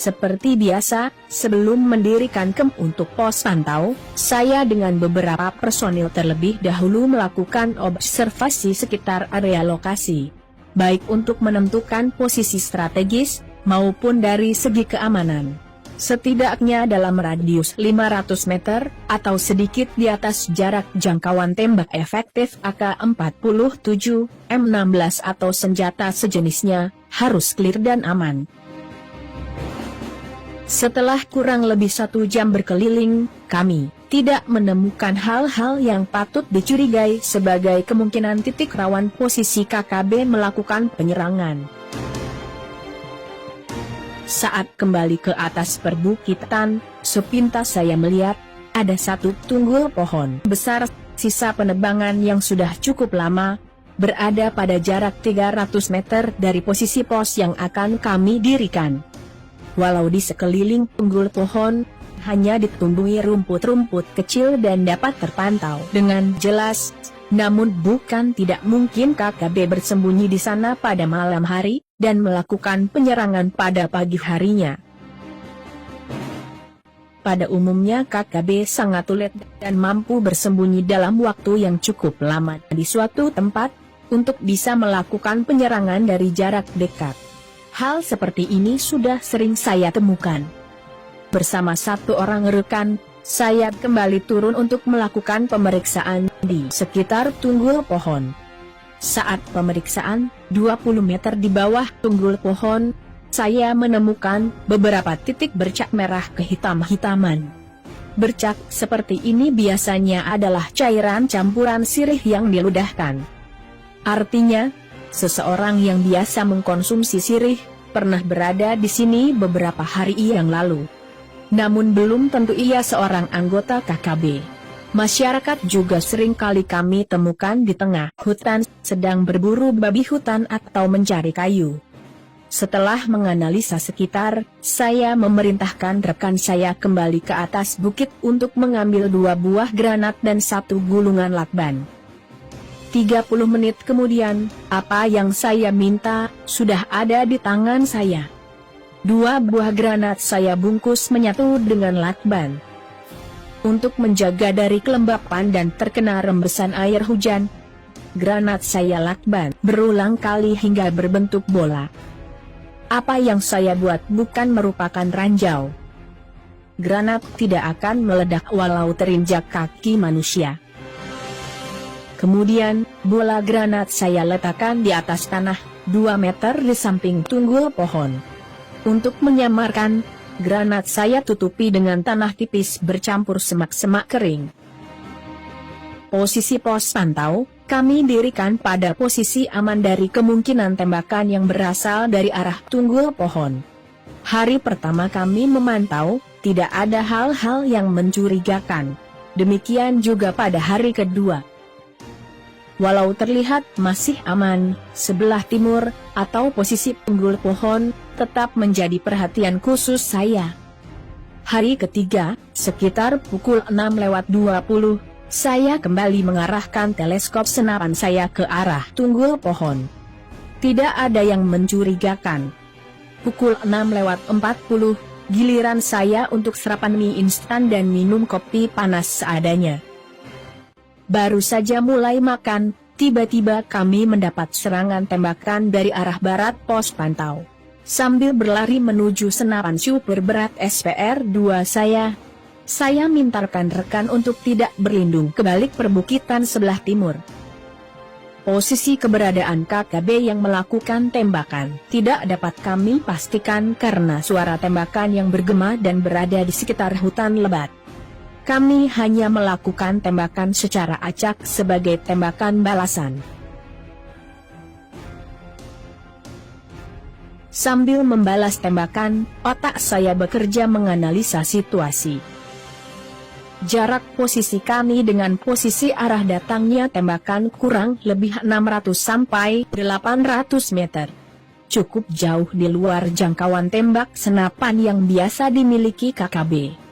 Seperti biasa, sebelum mendirikan camp untuk pos pantau, saya dengan beberapa personil terlebih dahulu melakukan observasi sekitar area lokasi, baik untuk menentukan posisi strategis, maupun dari segi keamanan. Setidaknya dalam radius 500 meter, atau sedikit di atas jarak jangkauan tembak efektif AK-47, M16 atau senjata sejenisnya, harus clear dan aman. Setelah kurang lebih 1 jam berkeliling, kami tidak menemukan hal-hal yang patut dicurigai sebagai kemungkinan titik rawan posisi KKB melakukan penyerangan. Saat kembali ke atas perbukitan, sepintas saya melihat ada satu tunggul pohon besar, sisa penebangan yang sudah cukup lama, berada pada jarak 300 meter dari posisi pos yang akan kami dirikan. Walau di sekeliling tunggul pohon hanya ditumbuhi rumput-rumput kecil dan dapat terpantau dengan jelas, namun bukan tidak mungkin KKB bersembunyi di sana pada malam hari dan melakukan penyerangan pada pagi harinya. Pada umumnya KKB sangat sulit dan mampu bersembunyi dalam waktu yang cukup lama di suatu tempat untuk bisa melakukan penyerangan dari jarak dekat. Hal seperti ini sudah sering saya temukan. Bersama satu orang rekan, saya kembali turun untuk melakukan pemeriksaan di sekitar tunggul pohon. Saat pemeriksaan, 20 meter di bawah tunggul pohon, saya menemukan beberapa titik bercak merah kehitam-hitaman. Bercak seperti ini biasanya adalah cairan campuran sirih yang diludahkan. Artinya, seseorang yang biasa mengkonsumsi sirih pernah berada di sini beberapa hari yang lalu. Namun belum tentu ia seorang anggota KKB. Masyarakat juga sering kali kami temukan di tengah hutan sedang berburu babi hutan atau mencari kayu. Setelah menganalisa sekitar, saya memerintahkan rekan saya kembali ke atas bukit untuk mengambil 2 buah granat dan 1 gulungan lakban. 30 menit kemudian, apa yang saya minta sudah ada di tangan saya. 2 buah granat saya bungkus menyatu dengan lakban. Untuk menjaga dari kelembapan dan terkena rembesan air hujan, granat saya lakban berulang kali hingga berbentuk bola. Apa yang saya buat bukan merupakan ranjau. Granat tidak akan meledak walau terinjak kaki manusia. Kemudian, bola granat saya letakkan di atas tanah, 2 meter di samping tunggul pohon. Untuk menyamarkan, granat saya tutupi dengan tanah tipis bercampur semak-semak kering. Posisi pos pantau, kami dirikan pada posisi aman dari kemungkinan tembakan yang berasal dari arah tunggul pohon. Hari pertama kami memantau, tidak ada hal-hal yang mencurigakan. Demikian juga pada hari kedua. Walau terlihat masih aman, sebelah timur, atau posisi tunggul pohon, tetap menjadi perhatian khusus saya. Hari ketiga, sekitar pukul 6:20, saya kembali mengarahkan teleskop senapan saya ke arah tunggul pohon. Tidak ada yang mencurigakan. Pukul 6:40, giliran saya untuk sarapan mie instan dan minum kopi panas seadanya. Baru saja mulai makan, tiba-tiba kami mendapat serangan tembakan dari arah barat pos pantau. Sambil berlari menuju senapan super berat SPR-2 saya mintakan rekan untuk tidak berlindung ke balik perbukitan sebelah timur. Posisi keberadaan KKB yang melakukan tembakan tidak dapat kami pastikan karena suara tembakan yang bergema dan berada di sekitar hutan lebat. Kami hanya melakukan tembakan secara acak sebagai tembakan balasan. Sambil membalas tembakan, otak saya bekerja menganalisa situasi. Jarak posisi kami dengan posisi arah datangnya tembakan kurang lebih 600 sampai 800 meter. Cukup jauh di luar jangkauan tembak senapan yang biasa dimiliki KKB.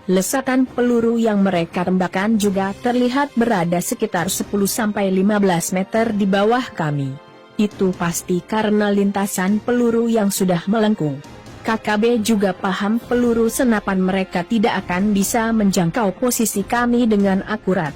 Lesatan peluru yang mereka tembakkan juga terlihat berada sekitar 10-15 meter di bawah kami. Itu pasti karena lintasan peluru yang sudah melengkung. KKB juga paham peluru senapan mereka tidak akan bisa menjangkau posisi kami dengan akurat.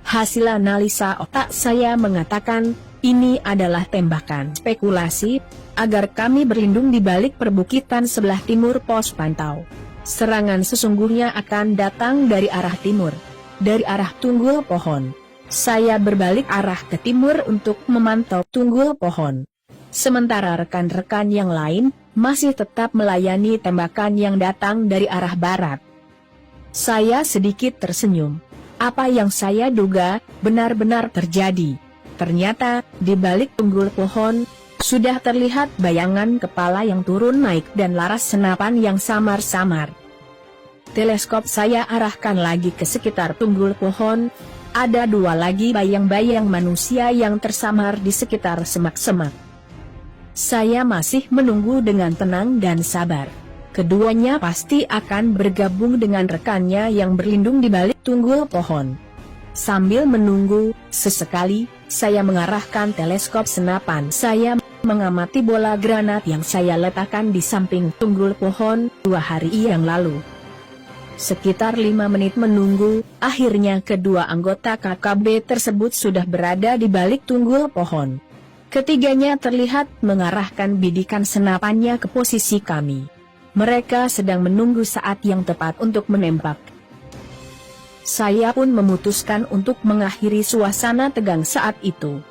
Hasil analisa otak saya mengatakan, ini adalah tembakan spekulasi, agar kami berlindung di balik perbukitan sebelah timur pos pantau. Serangan sesungguhnya akan datang dari arah timur, dari arah tunggul pohon. Saya berbalik arah ke timur untuk memantau tunggul pohon. Sementara rekan-rekan yang lain masih tetap melayani tembakan yang datang dari arah barat. Saya sedikit tersenyum. Apa yang saya duga benar-benar terjadi. Ternyata di balik tunggul pohon sudah terlihat bayangan kepala yang turun naik dan laras senapan yang samar-samar. Teleskop saya arahkan lagi ke sekitar tunggul pohon. Ada dua lagi bayang-bayang manusia yang tersamar di sekitar semak-semak. Saya masih menunggu dengan tenang dan sabar. Keduanya pasti akan bergabung dengan rekannya yang berlindung di balik tunggul pohon. Sambil menunggu, sesekali, saya mengarahkan teleskop senapan saya mengamati bola granat yang saya letakkan di samping tunggul pohon 2 hari yang lalu. Sekitar 5 menit menunggu, akhirnya kedua anggota KKB tersebut sudah berada di balik tunggul pohon. Ketiganya terlihat mengarahkan bidikan senapannya ke posisi kami. Mereka sedang menunggu saat yang tepat untuk menembak. Saya pun memutuskan untuk mengakhiri suasana tegang saat itu.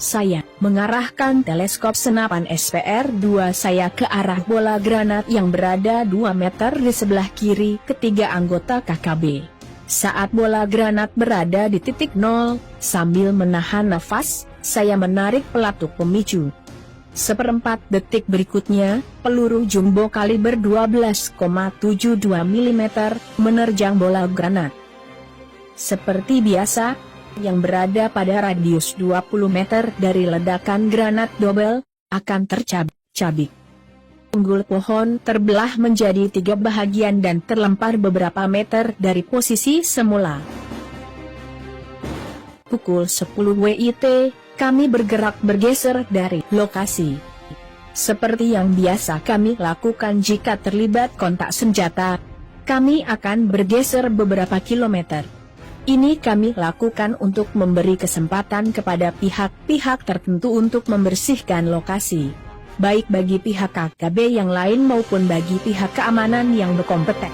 Saya mengarahkan teleskop senapan SPR-2 saya ke arah bola granat yang berada 2 meter di sebelah kiri ketiga anggota KKB. Saat bola granat berada di titik 0, sambil menahan nafas, saya menarik pelatuk pemicu. Seperempat detik berikutnya, peluru jumbo kaliber 12,72 mm menerjang bola granat. Seperti biasa, yang berada pada radius 20 meter dari ledakan granat dobel, akan tercabik-cabik. Tunggul pohon terbelah menjadi 3 bahagian dan terlempar beberapa meter dari posisi semula. Pukul 10 WIT, kami bergeser dari lokasi. Seperti yang biasa kami lakukan jika terlibat kontak senjata, kami akan bergeser beberapa kilometer. Ini kami lakukan untuk memberi kesempatan kepada pihak-pihak tertentu untuk membersihkan lokasi, baik bagi pihak KKB yang lain maupun bagi pihak keamanan yang berkompeten.